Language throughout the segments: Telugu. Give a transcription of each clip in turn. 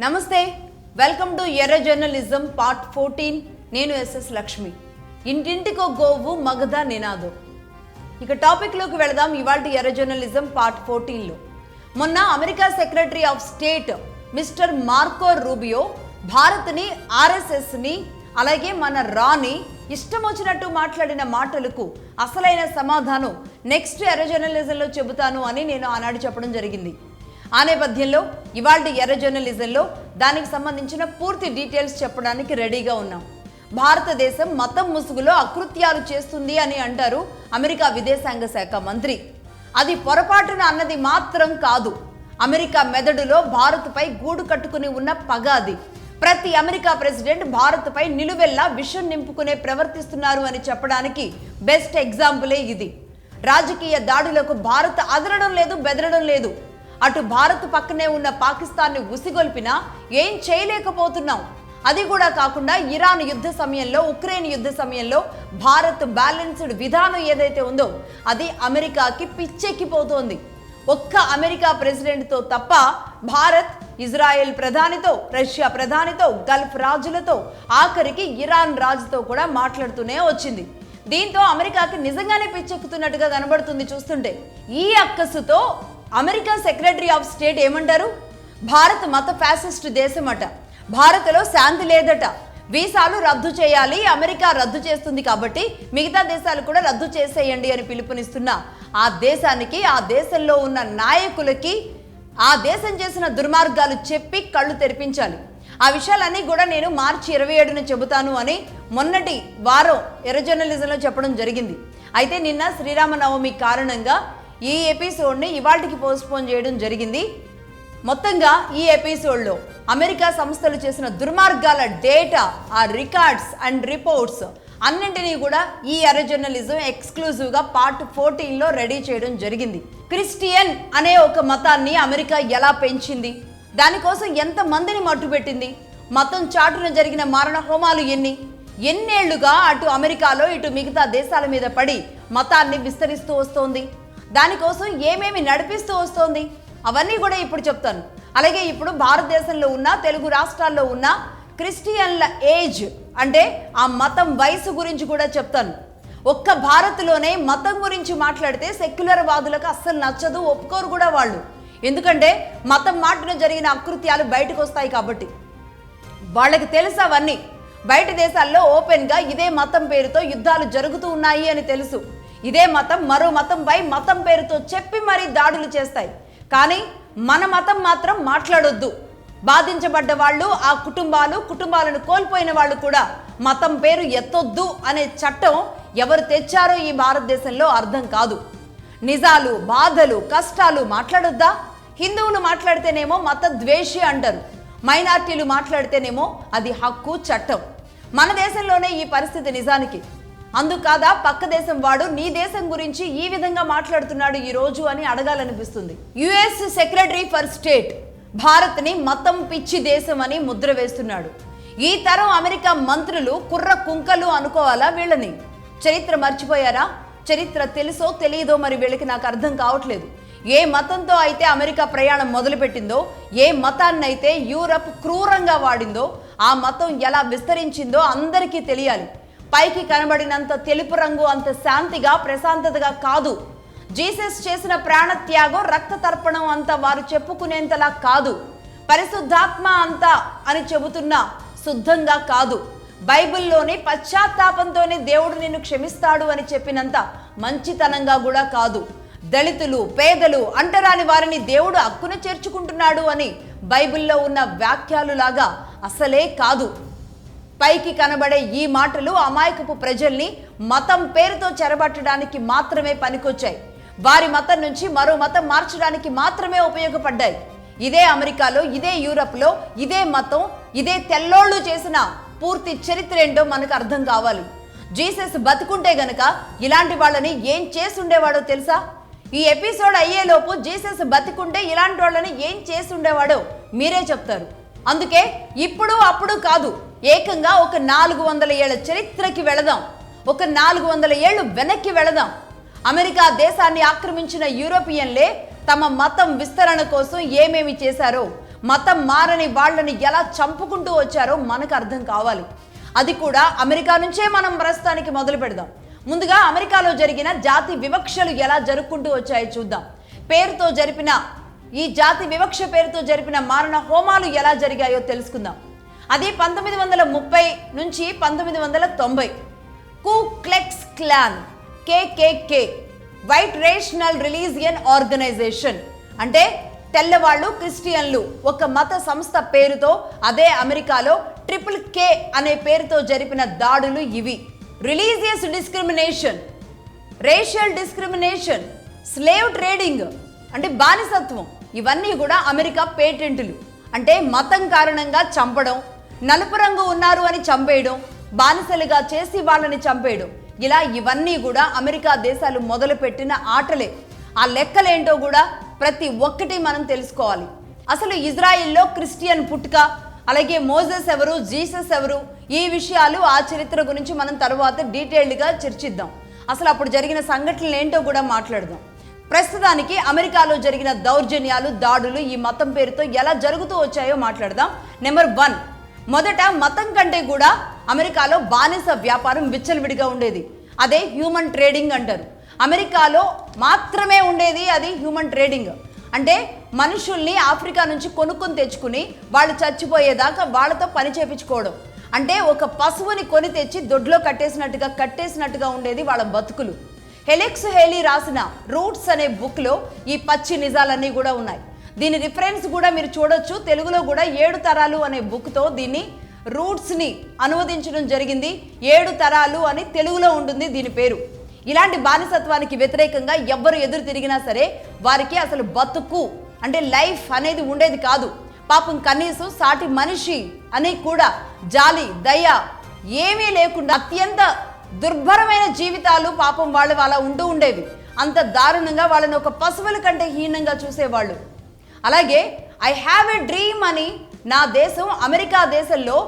నమస్తే వెల్కమ్ టు ఎర్ర జర్నలిజం పార్ట్ 14 నేను ఎస్ఎస్ లక్ష్మి ఇంటింటికో గోవు మగధ నినాదం ఇక టాపిక్ లోకి వెళదాం ఇవాల్టి ఎర్ర జర్నలిజం పార్ట్ 14 లో మొన్న America secretary of state mister Marco Rubio Bharat ని ఆర్ఎస్ఎస్ ని అలాగే మన రాని ఇష్టం వచ్చినట్టు మాట్లాడిన మాటలకు అసలైన సమాధానం నెక్స్ట్ ఎర్ర జర్నలిజంలో చెబుతాను అని నేను ఆనాడు చెప్పడం జరిగింది ఆ నేపథ్యంలో ఇవాల్టి ఎర్ర జర్నలిజంలో దానికి సంబంధించిన పూర్తి డీటెయిల్స్ చెప్పడానికి రెడీగా ఉన్నాం. భారతదేశం మతం ముసుగులో అకృత్యాలు చేస్తుంది అని అంటారు అమెరికా విదేశాంగ శాఖ మంత్రి. అది పొరపాటున అన్నది మాత్రం కాదు. అమెరికా మెదడులో భారత్పై గూడు కట్టుకుని ఉన్న పగ అది. ప్రతి అమెరికా ప్రెసిడెంట్ భారత్పై నిలువెల్లా విషం నింపుకునే ప్రవర్తిస్తున్నారు అని చెప్పడానికి బెస్ట్ ఎగ్జాంపులే ఇది. రాజకీయ దాడులకు భారత్ అదరడం లేదు, బెదరడం లేదు. అటు భారత్ పక్కనే ఉన్న పాకిస్తాన్ని ఉసిగొల్పినా ఏం చేయలేకపోతున్నాం. అది కూడా కాకుండా ఇరాన్ యుద్ధ సమయంలో, ఉక్రెయిన్ యుద్ధ సమయంలో భారత్ బ్యాలెన్స్డ్ విధానం ఏదైతే ఉందో అది అమెరికాకి పిచ్చెక్కిపోతోంది. ఒక్క అమెరికా ప్రెసిడెంట్తో తప్ప భారత్ ఇజ్రాయెల్ ప్రధానితో, రష్యా ప్రధానితో, గల్ఫ్ రాజులతో, ఆఖరికి ఇరాన్ రాజుతో కూడా మాట్లాడుతూనే వచ్చింది. దీంతో అమెరికాకి నిజంగానే పిచ్చెక్కుతున్నట్టుగా కనబడుతుంది చూస్తుంటే. ఈ అక్కసుతో అమెరికా సెక్రటరీ ఆఫ్ స్టేట్ ఏమంటారు? భారత్ మత ఫ్యాసిస్ట్ దేశమట, భారత్లో శాంతి లేదట, వీసాలు రద్దు చేయాలి, అమెరికా రద్దు చేస్తుంది కాబట్టి మిగతా దేశాలు కూడా రద్దు చేసేయండి అని పిలుపునిస్తున్న ఆ దేశానికి, ఆ దేశంలో ఉన్న నాయకులకి ఆ దేశం చేసిన దుర్మార్గాలు చెప్పి కళ్ళు తెరిపించాలి. ఆ విషయాలన్నీ కూడా నేను మార్చి 27న చెబుతాను అని మొన్నటి వారం ఎర్ర జర్నలిజంలో చెప్పడం జరిగింది. అయితే నిన్న శ్రీరామనవమి కారణంగా ఈ ఎపిసోడ్ని ఇవాళకి పోస్ట్పోన్ చేయడం జరిగింది. మొత్తంగా ఈ ఎపిసోడ్లో అమెరికా సంస్థలు చేసిన దుర్మార్గాల డేటా, ఆ రికార్డ్స్ అండ్ రిపోర్ట్స్ అన్నింటినీ కూడా ఈ ఎర్ర జర్నలిజం ఎక్స్క్లూజివ్గా పార్ట్ 14లో రెడీ చేయడం జరిగింది. క్రిస్టియన్ అనే ఒక మతాన్ని అమెరికా ఎలా పెంచింది, దానికోసం ఎంతమందిని మట్టుపెట్టింది, మతం చాటున జరిగిన మారణ హోమాలు ఎన్నేళ్లుగా అటు అమెరికాలో ఇటు మిగతా దేశాల మీద పడి మతాన్ని విస్తరిస్తూ వస్తోంది, దానికోసం ఏమేమి నడిపిస్తూ వస్తోంది, అవన్నీ కూడా ఇప్పుడు చెప్తాను. అలాగే ఇప్పుడు భారతదేశంలో ఉన్న, తెలుగు రాష్ట్రాల్లో ఉన్న క్రిస్టియన్ల ఏజ్ అంటే ఆ మతం వయసు గురించి కూడా చెప్తాను. ఒక్క భారత్లోనే మతం గురించి మాట్లాడితే సెక్యులర్ వాదులకు అస్సలు నచ్చదు, ఒప్పుకోరు కూడా వాళ్ళు. ఎందుకంటే మతం మాటున జరిగిన అకృత్యాలు బయటకు వస్తాయి కాబట్టి. వాళ్ళకి తెలుసు అవన్నీ. బయట దేశాల్లో ఓపెన్గా ఇదే మతం పేరుతో యుద్ధాలు జరుగుతూ ఉన్నాయి అని తెలుసు. ఇదే మతం మరో మతంపై మతం పేరుతో చెప్పి మరీ దాడులు చేస్తాయి. కానీ మన మతం మాత్రం మాట్లాడొద్దు. బాధించబడ్డ వాళ్ళు, ఆ కుటుంబాలను కోల్పోయిన వాళ్ళు కూడా మతం పేరు ఎత్తొద్దు అనే చట్టం ఎవరు తెచ్చారో ఈ భారతదేశంలో అర్థం కాదు. నిజాలు, బాధలు, కష్టాలు మాట్లాడొద్దా? హిందువులు మాట్లాడితేనేమో మత ద్వేషి అంటారు, మైనార్టీలు మాట్లాడితేనేమో అది హక్కు, చట్టం. మన దేశంలోనే ఈ పరిస్థితి నిజానికి. అందుకాదా పక్క దేశం వాడు నీ దేశం గురించి ఈ విధంగా మాట్లాడుతున్నాడు ఈ రోజు అని అడగాలనిపిస్తుంది. యుఎస్ సెక్రటరీ ఫర్ స్టేట్ భారత్ని మతం పిచ్చి దేశం అని ముద్ర వేస్తున్నాడు. ఈ తరం అమెరికా మంత్రులు కుర్ర కుంకలు అనుకోవాలా వీళ్ళని? చరిత్ర మర్చిపోయారా? చరిత్ర తెలుసో తెలియదో మరి వీళ్ళకి నాకు అర్థం కావట్లేదు. ఏ మతంతో అయితే అమెరికా ప్రయాణం మొదలుపెట్టిందో, ఏ మతాన్నైతే యూరప్ క్రూరంగా వాడిందో, ఆ మతం ఎలా విస్తరించిందో అందరికీ తెలియాలి. పైకి కనబడినంత తెలుపు రంగు అంత శాంతిగా, ప్రశాంతతగా కాదు. జీసస్ చేసిన ప్రాణత్యాగం, రక్త తర్పణం అంతా వారు చెప్పుకునేంతలా కాదు. పరిశుద్ధాత్మ అంతా అని చెబుతున్నా శుద్ధంగా కాదు. బైబిల్లోని పశ్చాత్తాపంతోనే దేవుడు నిన్ను క్షమిస్తాడు అని చెప్పినంత మంచితనంగా కూడా కాదు. దళితులు, పేదలు, అంటరాని వారిని దేవుడు హక్కున చేర్చుకుంటున్నాడు అని బైబిల్లో ఉన్న వ్యాఖ్యలులాగా అసలే కాదు. పైకి కనబడే ఈ మాటలు అమాయకపు ప్రజల్ని మతం పేరుతో చెరబట్టడానికి మాత్రమే పనికొచ్చాయి. వారి మతం నుంచి మరో మతం మార్చడానికి మాత్రమే ఉపయోగపడ్డాయి. ఇదే అమెరికాలో, ఇదే యూరప్లో ఇదే మతం, ఇదే తెల్లోళ్ళు చేసిన పూర్తి చరిత్ర ఏంటో మనకు అర్థం కావాలి. జీసస్ బతుకుంటే గనక ఇలాంటి వాళ్ళని ఏం చేసుండేవాడో తెలుసా? ఈ ఎపిసోడ్ అయ్యేలోపు జీసస్ బతికుంటే ఇలాంటి వాళ్ళని ఏం చేసి ఉండేవాడో మీరే చెప్తారు. అందుకే ఇప్పుడు అప్పుడు కాదు, ఏకంగా ఒక 400 ఏళ్ల చరిత్రకి వెళదాం. ఒక 400 ఏళ్ళు వెనక్కి వెళదాం. అమెరికా దేశాన్ని ఆక్రమించిన యూరోపియన్లే తమ మతం విస్తరణ కోసం ఏమేమి చేశారో మతం మారని వాళ్ళని ఎలా చంపుకుంటూ వచ్చారో మనకు అర్థం కావాలి. అది కూడా అమెరికా నుంచే మనం ప్రస్తుతానికి మొదలు పెడదాం. ముందుగా అమెరికాలో జరిగిన జాతి వివక్షలు ఎలా జరుపుకుంటూ వచ్చాయో చూద్దాం. ఈ జాతి వివక్ష పేరుతో జరిపిన మారణ హోమాలు ఎలా జరిగాయో తెలుసుకుందాం. అది 1930 నుంచి 1990. Ku Klux Klan, KKK, white rational religion organization, అంటే తెల్లవాళ్ళు క్రిస్టియన్లు ఒక మత సంస్థ పేరుతో అదే అమెరికాలో KKK అనే పేరుతో జరిపిన దాడులు ఇవి. Religious discrimination, racial discrimination, slave trading అంటే బానిసత్వం, ఇవన్నీ కూడా అమెరికా పేటెంట్లు. అంటే మతం కారణంగా చంపడం, నలుపు రంగు ఉన్నారు అని చంపేయడం, బానిసలుగా చేసి వాళ్ళని చంపేయడం, ఇలా ఇవన్నీ కూడా అమెరికా దేశాలు మొదలుపెట్టిన ఆటలే. ఆ లెక్కలేంటో కూడా ప్రతి ఒక్కటి మనం తెలుసుకోవాలి. అసలు ఇజ్రాయిల్లో క్రిస్టియన్ పుట్టుక, అలాగే మోజెస్ ఎవరు, జీసస్ ఎవరు, ఈ విషయాలు ఆ చరిత్ర గురించి మనం తర్వాత డీటెయిల్డ్గా చర్చిద్దాం. అసలు అప్పుడు జరిగిన సంఘటనలు ఏంటో కూడా మాట్లాడదాం. ప్రస్తుతానికి అమెరికాలో జరిగిన దౌర్జన్యాలు, దాడులు ఈ మతం పేరుతో ఎలా జరుగుతూ వచ్చాయో మాట్లాడదాం. నెంబర్ 1, మొదట మతం కంటే కూడా అమెరికాలో బానిస వ్యాపారం విచ్చలవిడిగా ఉండేది. అదే హ్యూమన్ ట్రేడింగ్ అంటారు. అమెరికాలో మాత్రమే ఉండేది అది హ్యూమన్ ట్రేడింగ్. అంటే మనుషుల్ని ఆఫ్రికా నుంచి కొనుక్కొని తెచ్చుకుని వాళ్ళు చచ్చిపోయేదాకా వాళ్ళతో పని చేపించుకోవడం. అంటే ఒక పశువుని కొని తెచ్చి దొడ్లో కట్టేసినట్టుగా ఉండేది వాళ్ళ బతుకులు. హెలెక్స్ హేలీ రాసిన రూట్స్ అనే బుక్లో ఈ పచ్చి నిజాలన్నీ కూడా ఉన్నాయి. దీని రిఫరెన్స్ కూడా మీరు చూడొచ్చు. తెలుగులో కూడా 7 తరాలు అనే బుక్తో దీన్ని రూట్స్ని అనువదించడం జరిగింది. 7 తరాలు అని తెలుగులో ఉంటుంది దీని పేరు. ఇలాంటి బానిసత్వానికి వ్యతిరేకంగా ఎవ్వరు ఎదురు తిరిగినా సరే వారికి అసలు బతుకు అంటే లైఫ్ అనేది ఉండేది కాదు. పాపం కనీసం సాటి మనిషి అని కూడా జాలి, దయ ఏమీ లేకుండా అత్యంత దుర్భరమైన జీవితాలు పాపం వాళ్ళు అలా ఉండేవి. అంత దారుణంగా వాళ్ళని ఒక పశువుల కంటే హీనంగా చూసేవాళ్ళు. అలాగే ఐ హ్యావ్ ఎ డ్రీమ్ అని నా దేశం అమెరికా దేశంలో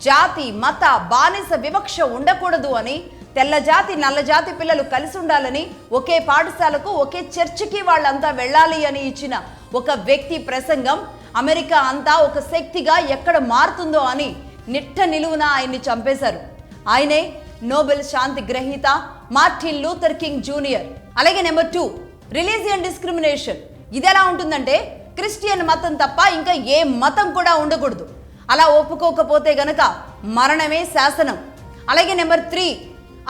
జాతి, మత, బానిస వివక్ష ఉండకూడదు అని, తెల్ల జాతి నల్ల జాతి పిల్లలు కలిసి ఉండాలని, ఒకే పాఠశాలకు ఒకే చర్చికి వాళ్ళంతా వెళ్ళాలి అని ఇచ్చిన ఒక వ్యక్తి ప్రసంగం అమెరికా అంతా ఒక శక్తిగా ఎక్కడ మారుతుందో అని నిట్ట నిలువున ఆయన్ని చంపేశారు. ఆయనే నోబెల్ శాంతి గ్రహీత మార్టిన్ లూథర్ కింగ్ జూనియర్. అలాగే నెంబర్ 2, రిలీజియన్ డిస్క్రిమినేషన్. ఇది ఎలా ఉంటుందంటే క్రిస్టియన్ మతం తప్ప ఇంకా ఏ మతం కూడా ఉండకూడదు. అలా ఒప్పుకోకపోతే గనక మరణమే శాసనం. అలాగే నెంబర్ 3,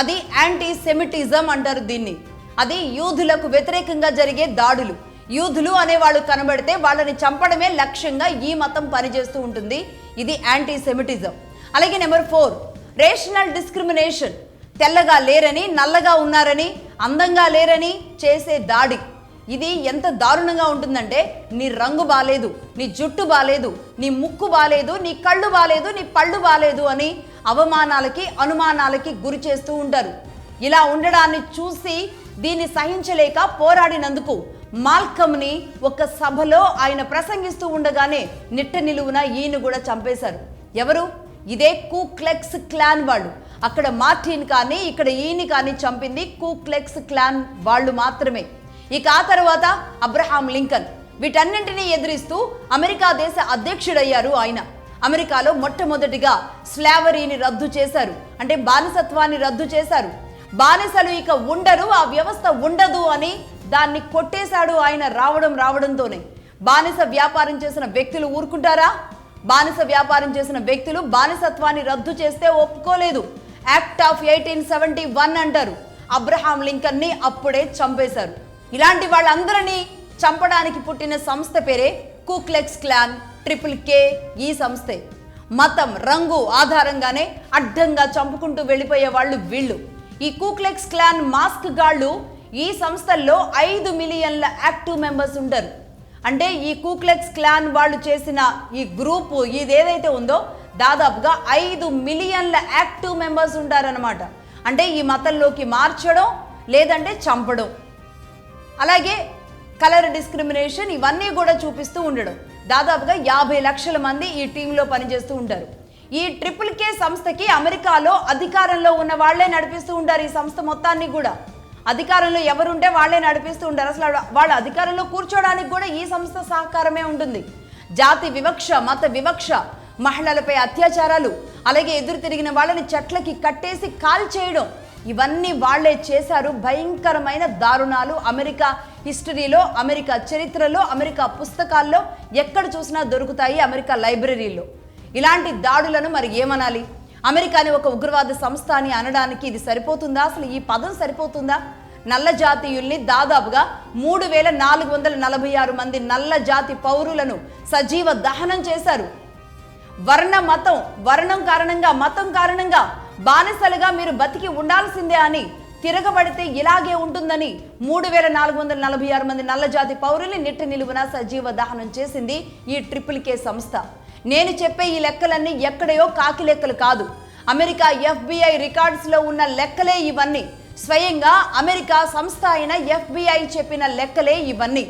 అది యాంటీ సెమిటిజం అంటారు దీన్ని. అది యూదులకు వ్యతిరేకంగా జరిగే దాడులు. యూదులు అనేవాళ్ళు కనబడితే వాళ్ళని చంపడమే లక్ష్యంగా ఈ మతం పనిచేస్తూ ఉంటుంది. ఇది యాంటీ సెమిటిజం. అలాగే నెంబర్ 4, రేషనల్ డిస్క్రిమినేషన్. తెల్లగా లేరని, నల్లగా ఉన్నారని, అందంగా లేరని చేసే దాడి. ఇది ఎంత దారుణంగా ఉంటుందంటే నీ రంగు బాలేదు, నీ జుట్టు బాలేదు, నీ ముక్కు బాలేదు, నీ కళ్ళు బాలేదు, నీ పళ్ళు బాలేదు అని అవమానాలకి, అనుమానాలకి గురి చేస్తూ ఉంటారు. ఇలా ఉండడాన్ని చూసి దీన్ని సహించలేక పోరాడినందుకు మాల్కమ్ని ఒక సభలో ఆయన ప్రసంగిస్తూ ఉండగానే నిట్ట నిలువున ఈయన కూడా చంపేశారు. ఎవరు? ఇదే కు క్లెక్స్ క్లాన్ వాళ్ళు. అక్కడ మార్టిన్ కానీ ఇక్కడ ఈయన కానీ చంపింది కు క్లెక్స్ క్లాన్ వాళ్ళు మాత్రమే. ఇక ఆ తర్వాత అబ్రహాం లింకన్. వీటన్నింటినీ ఎదిరిస్తూ అమెరికా దేశ అధ్యక్షుడయ్యారు ఆయన. అమెరికాలో మొట్టమొదటిగా స్లావరీని రద్దు చేశారు, అంటే బానిసత్వాన్ని రద్దు చేశారు. బానిసలు ఇక ఉండరు, ఆ వ్యవస్థ ఉండదు అని దాన్ని కొట్టేశాడు ఆయన రావడంతోనే. బానిస వ్యాపారం చేసిన వ్యక్తులు ఊరుకుంటారా? బానిస వ్యాపారం చేసిన వ్యక్తులు బానిసత్వాన్ని రద్దు చేస్తే ఒప్పుకోలేదు. యాక్ట్ ఆఫ్ 1871 అంటారు. అబ్రహాం లింకన్ని అప్పుడే చంపేశారు. ఇలాంటి వాళ్ళందరినీ చంపడానికి పుట్టిన సంస్థ పేరే కు క్లెక్స్ క్లాన్, KKK. ఈ సంస్థే. మతం, రంగు ఆధారంగానే అడ్డంగా చంపుకుంటూ వెళ్ళిపోయే వాళ్ళు వీళ్ళు. ఈ కు క్లెక్స్ క్లాన్ మాస్క్ గాళ్ళు ఈ సంస్థల్లో 5 మిలియన్ల యాక్టివ్ మెంబర్స్ ఉంటారు. అంటే ఈ కు క్లెక్స్ క్లాన్ వాళ్ళు చేసిన ఈ గ్రూపు ఇదేదైతే ఉందో దాదాపుగా 5 మిలియన్ల యాక్టివ్ మెంబర్స్ ఉంటారనమాట. అంటే ఈ మతంలోకి మార్చడం లేదంటే చంపడం. అలాగే కలర్ డిస్క్రిమినేషన్ ఇవన్నీ కూడా చూపిస్తూ ఉండడం. దాదాపుగా 50 లక్షల మంది ఈ టీంలో పనిచేస్తూ ఉంటారు. ఈ KKK సంస్థకి అమెరికాలో అధికారంలో ఉన్న వాళ్లే నడిపిస్తూ ఉంటారు. ఈ సంస్థ మొత్తాన్ని కూడా అధికారంలో ఎవరుంటే వాళ్లే నడిపిస్తూ ఉంటారు. అసలు వాళ్ళ అధికారంలో కూర్చోడానికి కూడా ఈ సంస్థ సహకారమే ఉంటుంది. జాతి వివక్ష, మత వివక్ష, మహిళలపై అత్యాచారాలు, అలాగే ఎదురు తిరిగిన వాళ్ళని చెట్లకి కట్టేసి కాల్చేయడం, ఇవన్నీ వాళ్లే చేశారు. భయంకరమైన దారుణాలు అమెరికా హిస్టరీలో, అమెరికా చరిత్రలో, అమెరికా పుస్తకాల్లో ఎక్కడ చూసినా దొరుకుతాయి, అమెరికా లైబ్రరీలో. ఇలాంటి దాడులను మరి ఏమనాలి? అమెరికాని ఒక ఉగ్రవాద సంస్థ అని అనడానికి ఇది సరిపోతుందా? అసలు ఈ పదం సరిపోతుందా? నల్ల జాతీయుల్ని దాదాపుగా 3446 మంది నల్ల జాతి పౌరులను సజీవ దహనం చేశారు. వర్ణం కారణంగా, మతం కారణంగా బానిసలుగా మీరు బతికి ఉండాల్సిందే అని, తిరగబడితే ఇలాగే ఉంటుందని 3446 మంది నల్లజాతి పౌరుల్ని నిట్ట నిలువున సజీవ దహనం చేసింది ఈ KKK సంస్థ. నేను చెప్పే ఈ లెక్కలన్నీ ఎక్కడయో కాకి లెక్కలు కాదు, అమెరికా FBI రికార్డ్స్లో ఉన్న లెక్కలే ఇవన్నీ. స్వయంగా అమెరికా సంస్థ అయిన FBI చెప్పిన లెక్కలే ఇవన్నీ.